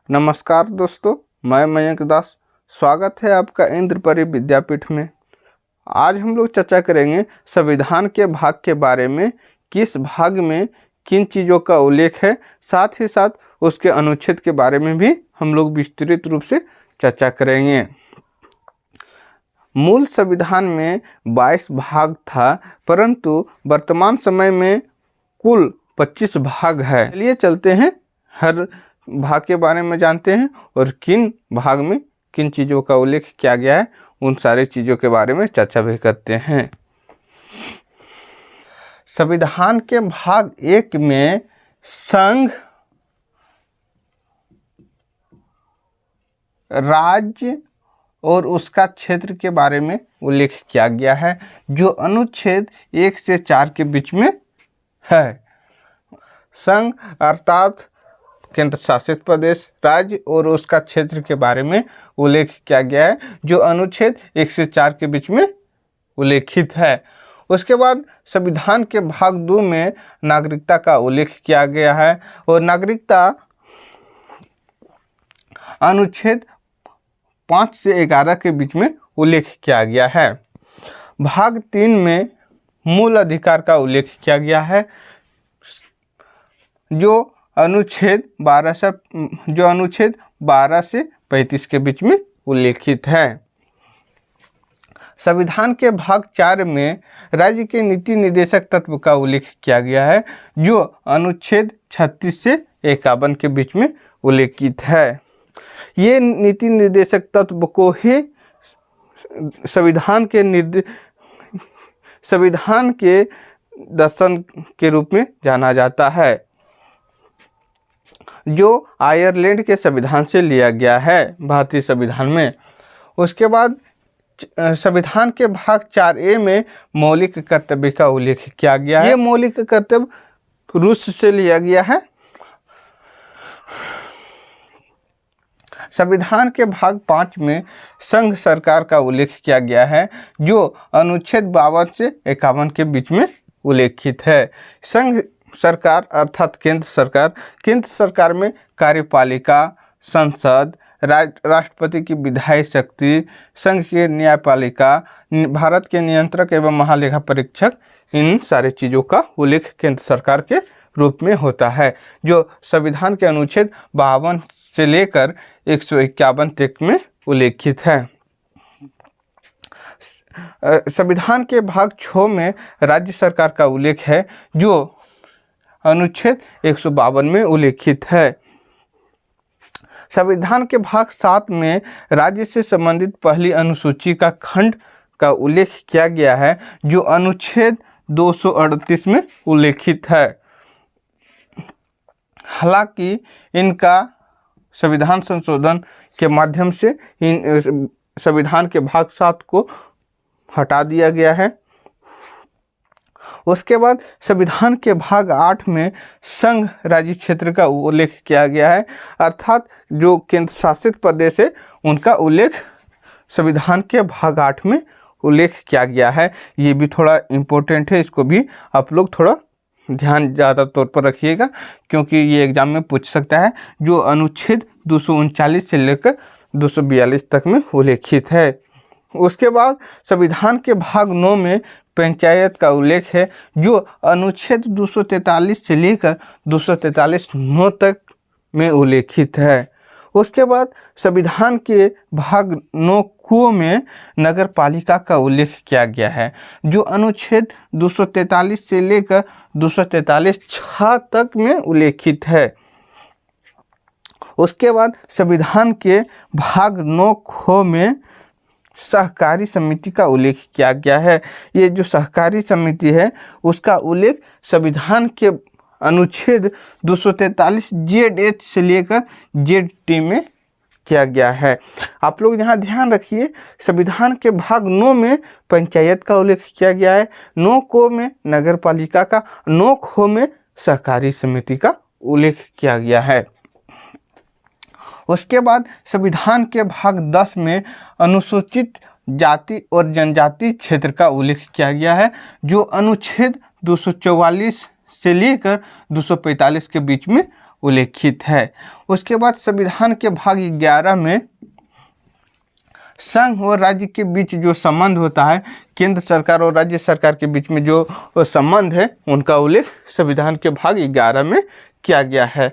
नमस्कार दोस्तों, मैं मयंक दास। स्वागत है आपका इंद्रपरी विद्यापीठ में। आज हम लोग चर्चा करेंगे संविधान के भाग के बारे में, किस भाग में किन चीज़ों का उल्लेख है, साथ ही साथ उसके अनुच्छेद के बारे में भी हम लोग विस्तृत रूप से चर्चा करेंगे। मूल संविधान में 22 भाग था, परंतु वर्तमान समय में कुल 25 भाग है। चलिए चलते हैं, हर भाग के बारे में जानते हैं और किन भाग में किन चीज़ों का उल्लेख किया गया है, उन सारी चीज़ों के बारे में चर्चा भी करते हैं। संविधान के भाग 1 में संघ, राज्य और उसका क्षेत्र के बारे में उल्लेख किया गया है, जो अनुच्छेद 1 से 4 के बीच में है। संघ अर्थात केंद्र शासित प्रदेश, राज्य और उसका क्षेत्र के बारे में उल्लेख किया गया है, जो अनुच्छेद 1 से 4 के बीच में उल्लेखित है। उसके बाद संविधान के भाग 2 में नागरिकता का उल्लेख किया गया है और नागरिकता अनुच्छेद 5 से 11 के बीच में उल्लेख किया गया है। भाग 3 में मूल अधिकार का उल्लेख किया गया है, जो अनुच्छेद 12 से 35 के बीच में उल्लेखित है। संविधान के भाग 4 में राज्य के नीति निर्देशक तत्व का उल्लेख किया गया है, जो अनुच्छेद 36 से 51 के बीच में उल्लेखित है। ये नीति निर्देशक तत्व को ही संविधान के दर्शन के रूप में जाना जाता है, जो आयरलैंड के संविधान से लिया गया है भारतीय संविधान में। उसके बाद संविधान के भाग 4A में मौलिक कर्तव्य का उल्लेख किया गया है। ये मौलिक कर्तव्य रूस से लिया गया है। संविधान के भाग 5 में संघ सरकार का उल्लेख किया गया है, जो अनुच्छेद 52 से 51 के बीच में उल्लेखित है। संघ सरकार अर्थात केंद्र सरकार में कार्यपालिका, संसद, राष्ट्रपति की विधायी शक्ति, संघ की न्यायपालिका, भारत के नियंत्रक एवं महालेखा परीक्षक, इन सारी चीज़ों का उल्लेख केंद्र सरकार के रूप में होता है, जो संविधान के अनुच्छेद 52 से लेकर 151 तक में उल्लेखित है। संविधान के भाग 6 में राज्य सरकार का उल्लेख है, जो अनुच्छेद 152 में उल्लेखित है। संविधान के भाग 7 में राज्य से संबंधित पहली अनुसूची का खंड का उल्लेख किया गया है, जो अनुच्छेद 238 में उल्लेखित है। हालांकि इनका संविधान संशोधन के माध्यम से इन संविधान के भाग 7 को हटा दिया गया है। उसके बाद संविधान के भाग 8 में संघ राज्य क्षेत्र का उल्लेख किया गया है, अर्थात जो केंद्र शासित प्रदेश है उनका उल्लेख संविधान के भाग 8 में उल्लेख किया गया है। ये भी थोड़ा इम्पोर्टेंट है, इसको भी आप लोग थोड़ा ध्यान ज़्यादा तौर पर रखिएगा, क्योंकि ये एग्जाम में पूछ सकता है, जो अनुच्छेद 239 से लेकर 242 तक में उल्लेखित है। उसके बाद संविधान के भाग 9 में पंचायत का उल्लेख है, जो अनुच्छेद 243 से लेकर 243(9) तक में उल्लेखित है। उसके बाद संविधान के भाग 9 में नगर पालिका का उल्लेख किया गया है, जो अनुच्छेद 243 से लेकर 243(6) तक में उल्लेखित है। उसके बाद संविधान के भाग 9 में सहकारी समिति का उल्लेख किया गया है। ये जो सहकारी समिति है उसका उल्लेख संविधान के अनुच्छेद 243 ZH से लेकर ZT में किया गया है। आप लोग यहाँ ध्यान रखिए, संविधान के भाग 9 में पंचायत का उल्लेख किया गया है, 9 में नगर पालिका का, 9 में सहकारी समिति का उल्लेख किया गया है। उसके बाद संविधान के भाग 10 में अनुसूचित जाति और जनजाति क्षेत्र का उल्लेख किया गया है, जो अनुच्छेद 244 से लेकर 245 के बीच में उल्लेखित है। उसके बाद संविधान के भाग 11 में संघ और राज्य के बीच जो संबंध होता है, केंद्र सरकार और राज्य सरकार के बीच में जो संबंध है, उनका उल्लेख संविधान के भाग 11 में किया गया है।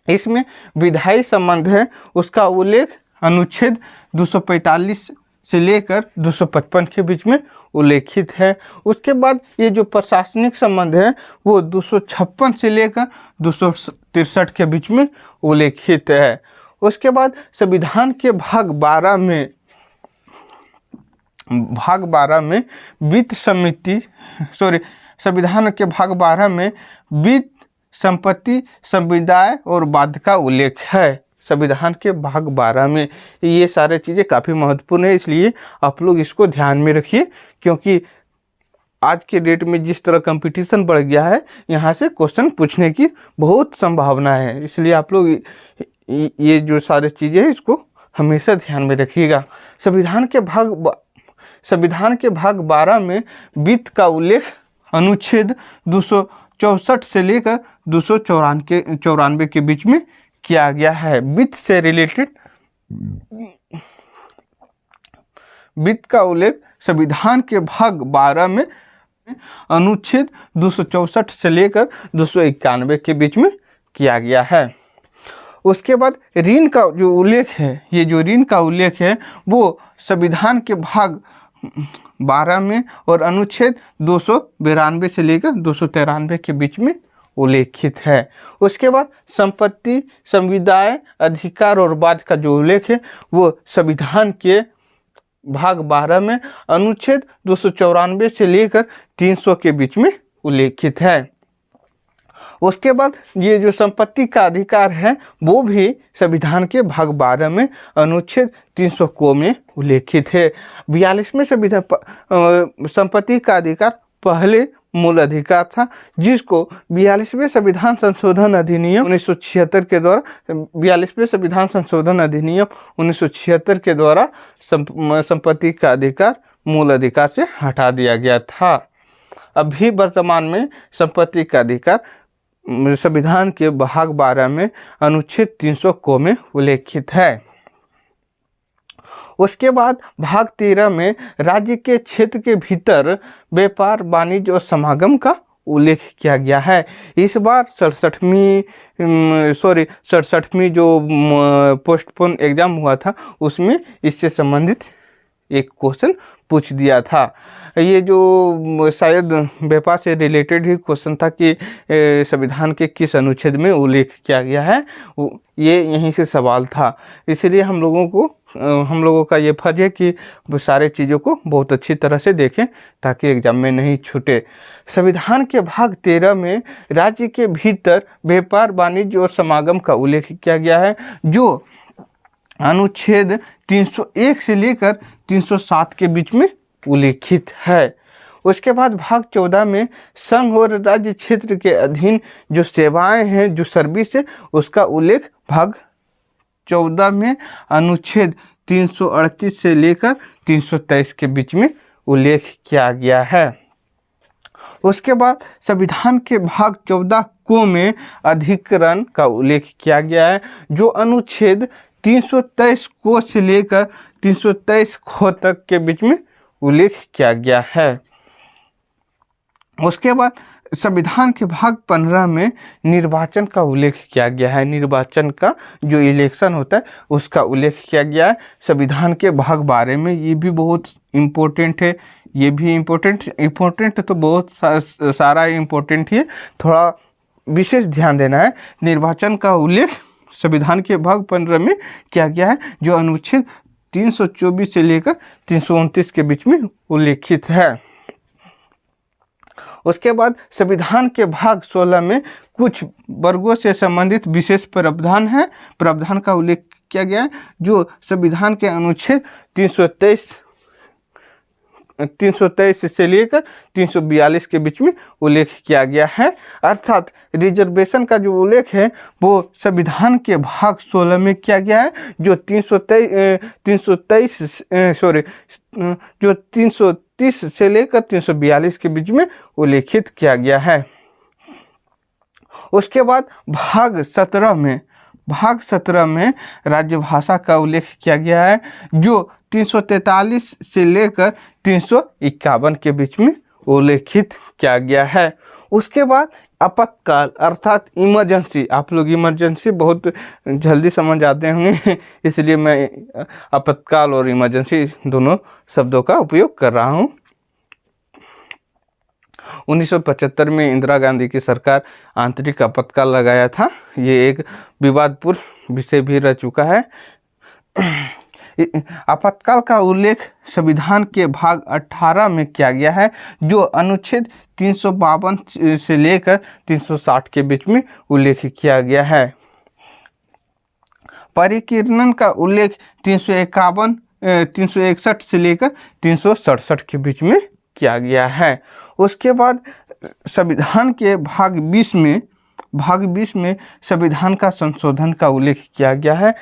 इसमें विधायी संबंध है, उसका उल्लेख अनुच्छेद 245 से लेकर 255 के बीच में उल्लेखित है। उसके बाद ये जो प्रशासनिक संबंध है वो 256 से लेकर 263 के बीच में उल्लेखित है। उसके बाद संविधान के भाग 12 में संविधान के भाग 12 में वित्त, संपत्ति, समुदाय और बाध्य का उल्लेख है। संविधान के भाग 12 में ये सारे चीज़ें काफ़ी महत्वपूर्ण है, इसलिए आप लोग इसको ध्यान में रखिए, क्योंकि आज के डेट में जिस तरह कंपटीशन बढ़ गया है, यहाँ से क्वेश्चन पूछने की बहुत संभावना है। इसलिए आप लोग ये जो सारी चीज़ें हैं इसको हमेशा ध्यान में रखिएगा। संविधान के भाग 12 में वित्त का उल्लेख अनुच्छेद 264 से लेकर 294 के बीच में किया गया है। वित्त से रिलेटेड वित्त का उल्लेख संविधान के भाग 12 में अनुच्छेद 264 से लेकर 291 के बीच में किया गया है। उसके बाद ऋण का जो उल्लेख है, ये जो ऋण का उल्लेख है वो संविधान के भाग 12 में और अनुच्छेद 292 से लेकर 293 के बीच में उल्लेखित है। उसके बाद संपत्ति, समुदाय, अधिकार और बाध्य का जो उल्लेख है वो संविधान के भाग 12 में अनुच्छेद 294 से लेकर 300 के बीच में उल्लेखित है। उसके बाद ये जो संपत्ति का अधिकार है वो भी संविधान के भाग 12 में अनुच्छेद 300 को में उल्लेखित है। 42वें संपत्ति का अधिकार पहले मूल अधिकार था, जिसको 42वें संविधान संशोधन अधिनियम 1976 के द्वारा 42वें संविधान संशोधन अधिनियम 1976 के द्वारा संपत्ति का अधिकार मूल अधिकार से हटा दिया गया था। अभी वर्तमान में संपत्ति का अधिकार संविधान के भाग 12 में अनुच्छेद 300 को में उल्लेखित है। उसके बाद भाग 13 में राज्य के क्षेत्र के भीतर व्यापार, वाणिज्य और समागम का उल्लेख किया गया है। इस बार 67वीं जो पोस्टपोन एग्जाम हुआ था उसमें इससे संबंधित एक क्वेश्चन पूछ दिया था। ये जो शायद व्यापार से रिलेटेड ही क्वेश्चन था कि संविधान के किस अनुच्छेद में उल्लेख किया गया है, ये यहीं से सवाल था। इसलिए हम लोगों का ये फर्ज है कि सारे चीज़ों को बहुत अच्छी तरह से देखें ताकि एग्जाम में नहीं छूटे। संविधान के भाग 13 में राज्य के भीतर व्यापार, वाणिज्य और समागम का उल्लेख किया गया है, जो अनुच्छेद 301 से लेकर 307 के बीच में उल्लेखित है। उसके बाद भाग 14 में संघ और राज्य क्षेत्र के अधीन जो सेवाएं हैं, जो सर्विस है, उसका उल्लेख भाग 14 में अनुच्छेद 338 से लेकर 323 के बीच में उल्लेख किया गया है। उसके बाद संविधान के भाग 14 को में अधिकरण का उल्लेख किया गया है, जो अनुच्छेद 323 को से लेकर 323 खो तक के बीच में उल्लेख किया गया है। उसके बाद संविधान के भाग 15 में निर्वाचन का उल्लेख किया गया है। निर्वाचन का जो इलेक्शन होता है उसका उल्लेख किया गया है। संविधान के भाग 12 में ये भी बहुत इम्पोर्टेंट है। ये भी इम्पोर्टेंट तो बहुत सारा इम्पोर्टेंट ही है, थोड़ा विशेष ध्यान देना है। निर्वाचन का उल्लेख संविधान के भाग 15 में किया गया है, जो अनुच्छेद 324 से लेकर 329 के बीच में उल्लेखित है। उसके बाद संविधान के भाग 16 में कुछ वर्गों से संबंधित विशेष प्रावधान का उल्लेख किया गया है, जो संविधान के अनुच्छेद 323 से लेकर 342 के बीच में उल्लेख किया गया है। अर्थात रिजर्वेशन का जो उल्लेख है वो संविधान के भाग 16 में किया गया है, जो 330 से लेकर 342 के बीच में उल्लेखित किया गया है। उसके बाद भाग 17 में राजभाषा का उल्लेख किया गया है, जो 343 से लेकर 351 के बीच में उल्लेखित किया गया है। उसके बाद आपातकाल अर्थात इमरजेंसी, आप लोग इमरजेंसी बहुत जल्दी समझ जाते होंगे, इसलिए मैं आपातकाल और इमरजेंसी दोनों शब्दों का उपयोग कर रहा हूँ। 1975 में इंदिरा गांधी की सरकार आंतरिक आपातकाल लगाया था। ये एक विवादपूर्ण विषय भी रह चुका है। आपातकाल का उल्लेख संविधान के भाग 18 में किया गया है, जो अनुच्छेद 352 से लेकर 360 के बीच में उल्लेख किया गया है। परिकीर्णन का उल्लेख 361 से लेकर 367 के बीच में किया गया है। उसके बाद संविधान के भाग 20 में संविधान का संशोधन का उल्लेख किया गया है।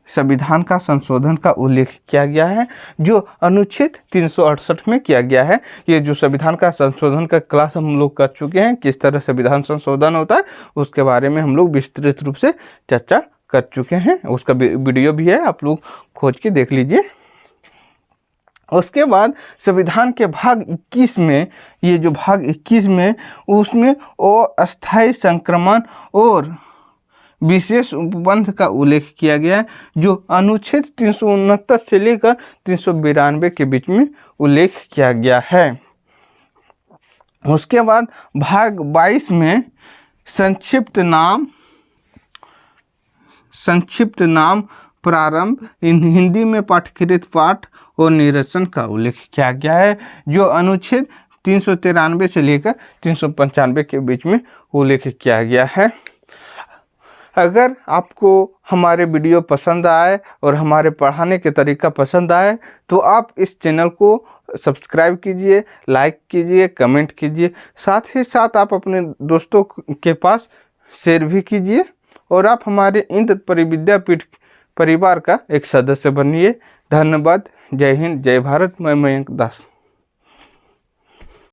संविधान का संशोधन का उल्लेख किया गया है, जो अनुच्छेद 368 में किया गया है। ये जो संविधान का संशोधन का क्लास हम लोग कर चुके हैं, किस तरह संविधान संशोधन होता है उसके बारे में हम लोग विस्तृत रूप से चर्चा कर चुके हैं। उसका वीडियो भी है, आप लोग खोज के देख लीजिए। उसके बाद संविधान के भाग 21 में, ये जो भाग 21 में, उसमें अस्थायी संक्रमण और विशेष उपबंध का उल्लेख किया गया है, जो अनुच्छेद 369 से लेकर 392 के बीच में उल्लेख किया गया है। उसके बाद भाग 22 में संक्षिप्त नाम प्रारंभ हिंदी में पाठ्यकृत पाठ और निरसन का उल्लेख किया गया है, जो अनुच्छेद 393 से लेकर 395 के बीच में उल्लेख किया गया है। अगर आपको हमारे वीडियो पसंद आए और हमारे पढ़ाने के तरीका पसंद आए तो आप इस चैनल को सब्सक्राइब कीजिए, लाइक कीजिए, कमेंट कीजिए। साथ ही साथ आप अपने दोस्तों के पास शेयर भी कीजिए और आप हमारे इंद्र विद्यापीठ परिवार का एक सदस्य बनिए। धन्यवाद। जय हिंद, जय भारत। मैं मयंक दास।